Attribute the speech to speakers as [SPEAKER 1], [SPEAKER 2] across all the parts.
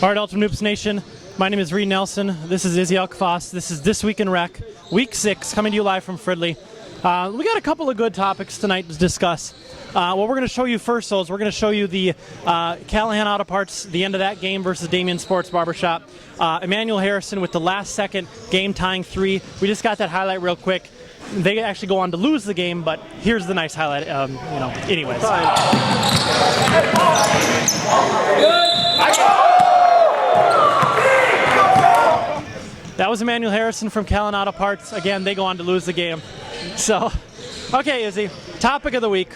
[SPEAKER 1] All right, Ultimate Noops Nation, my name is Reid Nelson. This is Izzy and Reid. This is This Week in Rec, Week 6, coming to you live from Fridley. We got a couple of good topics tonight to discuss. What we're going to show you first, though, is we're going to show you the Callahan Auto Parts, the end of that game versus Damien Sports Barbershop. Emmanuel Harrison with the last second game tying 3. We just got that highlight real quick. They actually go on to lose the game, but here's the nice highlight. Anyways. That was Emmanuel Harrison from Callahan Auto Parts. Again, they go on to lose the game. So, okay, Izzy, topic of the week.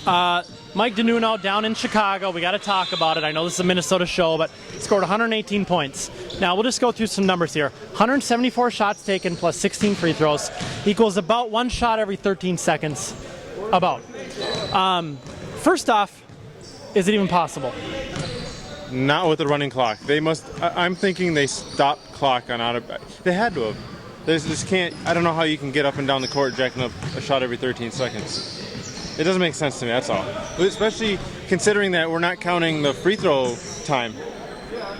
[SPEAKER 1] Mike DeNuno down in Chicago. We got to talk about it. I know this is a Minnesota show, but scored 118 points. Now, we'll just go through some numbers here. 174 shots taken plus 16 free throws equals about 1 shot every 13 seconds. About. First off, is it even possible?
[SPEAKER 2] Not with the running clock. They must. I'm thinking they stopped clock on auto. They had to have. They just can't. I don't know how you can get up and down the court jacking up a shot every 13 seconds. It doesn't make sense to me. That's all. Especially considering that we're not counting the free throw time.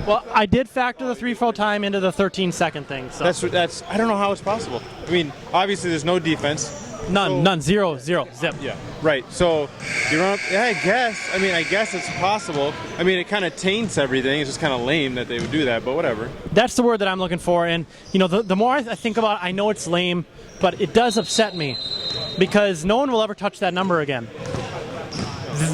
[SPEAKER 1] Well, I did factor the free throw time into the 13-second thing. So.
[SPEAKER 2] That's. I don't know how it's possible. I mean, obviously there's no defense.
[SPEAKER 1] None. Zero. Zip.
[SPEAKER 2] Yeah. Right. So you run up. Yeah, I guess it's possible. I mean, it kind of taints everything. It's just kind of lame that they would do that, but whatever.
[SPEAKER 1] That's the word that I'm looking for. And the more I think about it, I know it's lame, but it does upset me because no one will ever touch that number again.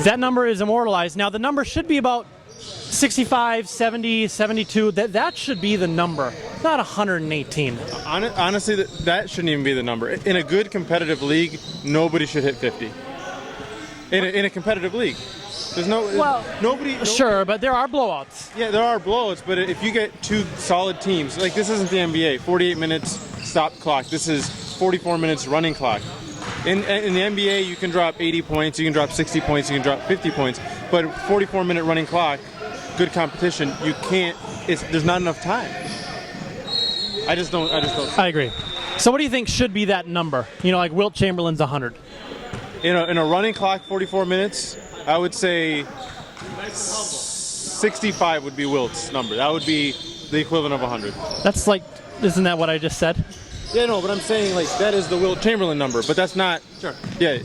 [SPEAKER 1] That number is immortalized. Now the number should be about 65, 70, 72. That should be the number, not 118.
[SPEAKER 2] Honestly, that shouldn't even be the number. In a good competitive league, nobody should hit 50. In a competitive league, there's nobody.
[SPEAKER 1] Sure, but there are blowouts.
[SPEAKER 2] Yeah, there are blowouts, but if you get two solid teams, like this isn't the NBA, 48 minutes stop clock. This is 44 minutes running clock. In the NBA, you can drop 80 points, you can drop 60 points, you can drop 50 points, but 44-minute running clock, good competition, you can't. There's not enough time. I just don't.
[SPEAKER 1] I agree. So what do you think should be that number? Like Wilt Chamberlain's 100.
[SPEAKER 2] In a running clock, 44 minutes, I would say 65 would be Wilt's number. That would be the equivalent of 100.
[SPEAKER 1] That's isn't that what I just said?
[SPEAKER 2] Yeah, no, but I'm saying that is the Wilt Chamberlain number, but that's not. Sure. Yeah,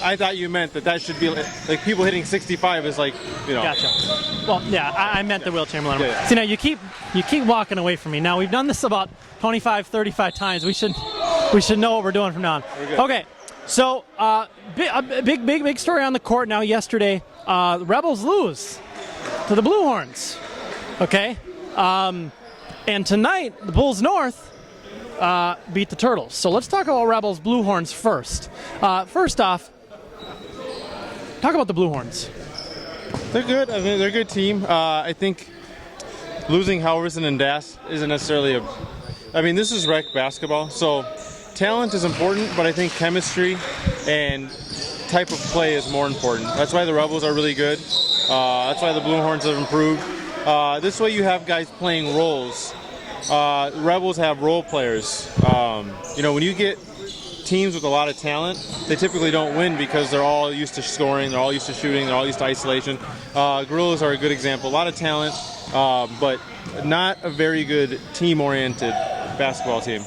[SPEAKER 2] I thought you meant that should be like people hitting 65 is
[SPEAKER 1] Gotcha. Well, yeah, I meant the Wilt Chamberlain number.
[SPEAKER 2] Yeah.
[SPEAKER 1] See, now you keep walking away from me. Now we've done this about 25, 35 times. We should know what we're doing from now on. Okay. So, big story on the court now. Yesterday, the Rebels lose to the Blue Horns. Okay, and tonight the Bulls North beat the Turtles. So let's talk about Rebels Blue Horns first. First off, talk about the Blue Horns.
[SPEAKER 2] They're good. I mean, they're a good team. I think losing Halverson and Das isn't necessarily this is rec basketball, so. Talent is important, but I think chemistry and type of play is more important. That's why the Rebels are really good. That's why the Blue Horns have improved. This way you have guys playing roles. Rebels have role players. When you get teams with a lot of talent, they typically don't win because they're all used to scoring, they're all used to shooting, they're all used to isolation. Gorillas are a good example. A lot of talent, but not a very good team-oriented basketball team.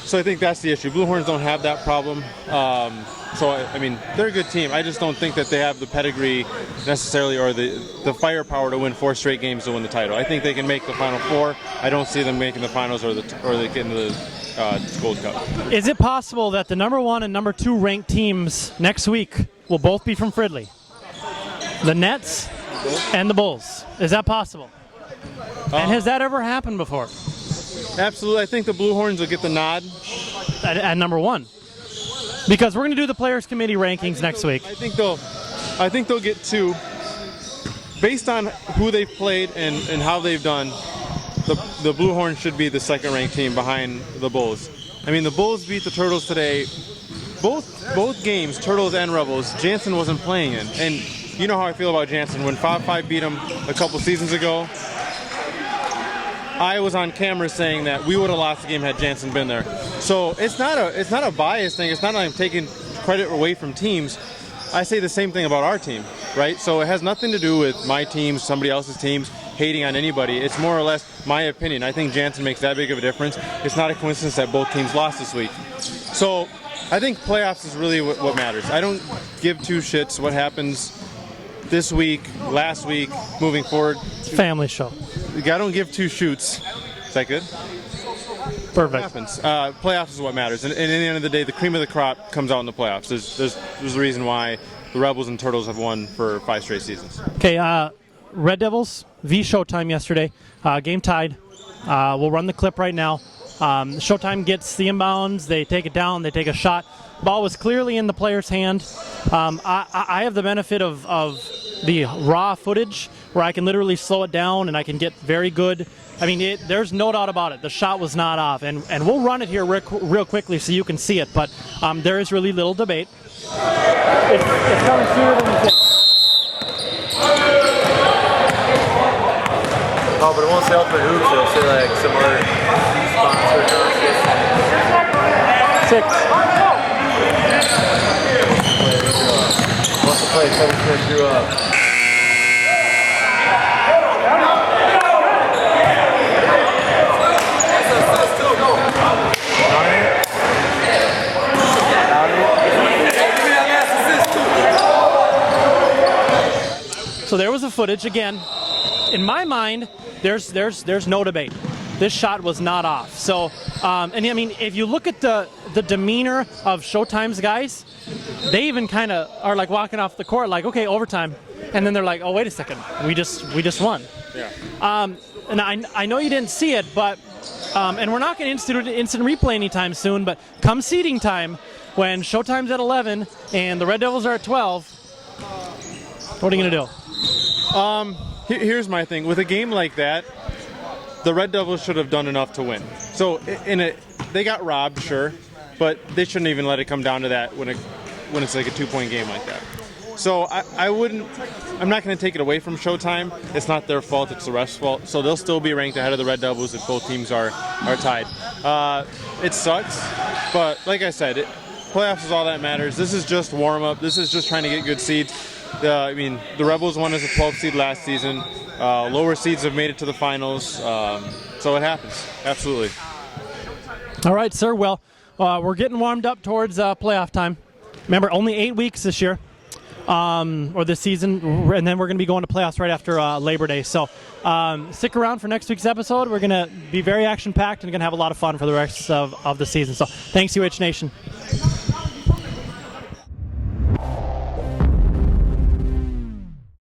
[SPEAKER 2] So I think that's the issue. Blue Horns don't have that problem. They're a good team. I just don't think that they have the pedigree necessarily or the firepower to win 4 straight games to win the title. I think they can make the Final Four. I don't see them making the finals or they get into the Gold Cup.
[SPEAKER 1] Is it possible that the number 1 and number 2 ranked teams next week will both be from Fridley? The Nets and the Bulls. Is that possible? And has that ever happened before?
[SPEAKER 2] Absolutely. I think the Blue Horns will get the nod.
[SPEAKER 1] At number 1. Because we're going to do the Players Committee rankings next week.
[SPEAKER 2] I think they'll get 2. Based on who they've played and how they've done, the Blue Horns should be the second-ranked team behind the Bulls. The Bulls beat the Turtles today. Both games, Turtles and Rebels, Jansen wasn't playing in. And you know how I feel about Jansen. When 5-5 beat him a couple seasons ago, I was on camera saying that we would have lost the game had Jansen been there. So it's not a bias thing. It's not like I'm taking credit away from teams. I say the same thing about our team. right? So it has nothing to do with my team, somebody else's teams, hating on anybody. It's more or less my opinion. I think Jansen makes that big of a difference. It's not a coincidence that both teams lost this week. So I think playoffs is really what matters. I don't give two shits what happens this week, last week, moving forward.
[SPEAKER 1] Family show.
[SPEAKER 2] I don't give two shoots. Is that good?
[SPEAKER 1] Perfect.
[SPEAKER 2] What happens? Playoffs is what matters. And at the end of the day, the cream of the crop comes out in the playoffs. There's a reason why the Rebels and Turtles have won for 5 straight seasons.
[SPEAKER 1] Okay, Red Devils v Showtime yesterday. Game tied. We'll run the clip right now. Showtime gets the inbounds. They take it down. They take a shot. Ball was clearly in the player's hand. I have the benefit of the raw footage where I can literally slow it down and I can get very good. I mean, there's no doubt about it. The shot was not off. And we'll run it here real quickly so you can see it. But there is really little debate. It's coming sooner than you think.
[SPEAKER 3] Oh, but it won't say Ultimate Hoops, it'll say like some other sponsor.
[SPEAKER 1] 6.
[SPEAKER 3] Wants to play Kevin Smith drew up.
[SPEAKER 1] So there was the footage again. In my mind, there's no debate. This shot was not off. So, and I mean, if you look at the demeanor of Showtime's guys, they even kind of are like walking off the court, like, okay, overtime, and then they're like, oh, wait a second, we just won.
[SPEAKER 2] Yeah.
[SPEAKER 1] And I know you didn't see it, but and we're not going to institute instant replay anytime soon. But come seeding time, when Showtime's at 11 and the Red Devils are at 12, what are you going to do?
[SPEAKER 2] Here's my thing. With a game like that, the Red Devils should have done enough to win. So they got robbed, sure, but they shouldn't even let it come down to that when it's like a 2-point game like that. So I'm not going to take it away from Showtime. It's not their fault, it's the ref's fault. So they'll still be ranked ahead of the Red Devils if both teams are tied. It sucks, but like I said, playoffs is all that matters. This is just warm-up. This is just trying to get good seeds. I mean, the Rebels won as a 12 seed last season. Lower seeds have made it to the finals. So it happens. Absolutely.
[SPEAKER 1] All right, sir. Well, we're getting warmed up towards playoff time. Remember, only 8 weeks this year, or this season, and then we're going to be going to playoffs right after Labor Day. So stick around for next week's episode. We're going to be very action-packed and going to have a lot of fun for the rest of the season. So thanks, UH Nation.